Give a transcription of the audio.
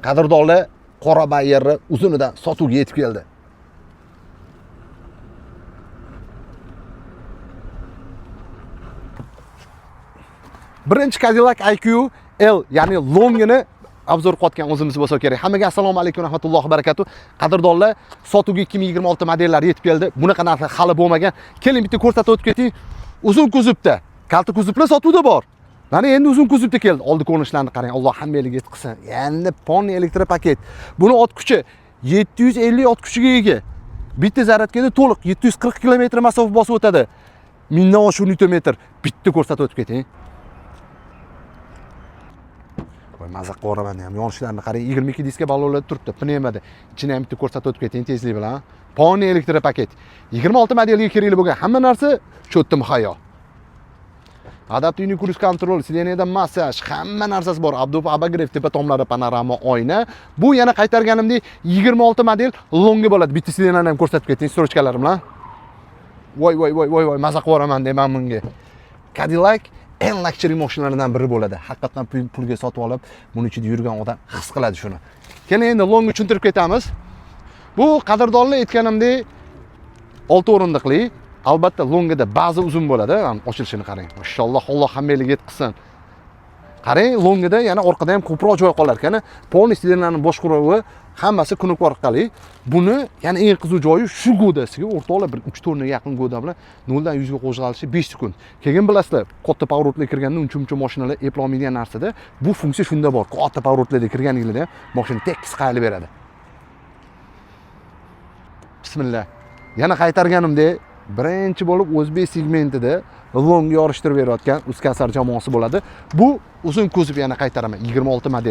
Qadrdonlar qora bayrni uzunidan sotuvga yetib keldi. Birinchi Cadillac IQ L, ya'ni longini obzor qilayotgan o'zimiz bo'lsa kerak. Hammaga assalomu alaykum rahmatullohi va barakatuh. Qadrdonlar, sotuvga 2026 modellari yetib keldi. Bunaqa narsa hali bo'lmagan. Keling bitta ko'rsatib o'tib ketaylik. Uzun kuzovda, kalta kuzovlar sotuvda bor. Mana endi uzun kuzovda keldi. Oldi ko'rinishlarni qarang. Alloh hammaga yetqizsin. Endi ponni elektropaket. Buni ot kuchi 750 ot kuchiga ega. Bitta zaryadkada to'liq 740 km masofa bosib o'tadi. Mingdan oshiq newton-metr. Bitta ko'rsatib o'tib keting. Voy, maza qo'raman ham. Yonishlarni qarang, 22 diska ballonlar turibdi. Pnevmada. Ichini ham bitta ko'rsatib o'tib keting tezlik bilan. Ponni elektropaket. 26 modelga kerakli bo'lgan hamma narsa cho'tdi muhayyo. Adaptivniy cruise control, sideniyada massaj, hamma narsasi bor. Abagrev tepa tomlari, panorama, oyna. Bu yana qaytarganimdek 26 model longi bo'ladi. Bitta sidenani ham ko'rsatib keting strochkalari bilan. Voy, maza qo'raman deyman bunga. Cadillac eng luxury mashinalardan biri bo'ladi. Haqiqatan pulga sotib olib, buning ichida yurgan odam his qiladi shuni. Keling endi longni tushuntirib ketamiz. Bu qadrdonlar aytganimdek 6 o'rindiqli. Albatta longida ba'zi uzun bo'ladi. Ochilishini qarang. Mashalloh, Alloh hammaga yetqizsin. Qarang, longida yana orqada ham ko'proq joy qolar ekan. Polnistilarning boshqaruvi hammasi knop orqali. Buni yana eng qiziq joyi shu godasiga o'rtoqlar bir 3-4 ga yaqin goda bilan 0 dan 100 ga qo'zg'alishi 5 sekund. Keyin bilasizlar, katta pavrotga kirganda uncha mashinalar eplolmaydigan narsada bu funksiya shunda bor. Katta pavrotlarga kirganingizda mashina tekis qayilib beradi. Bismillah. Yana qaytarganimda birinchi bo'lib o'zbek segmentida long yorishtirib berayotgan Uskasar jamoasi bo'ladi. Bu uzun kuzov yana qaytaraman 26 model.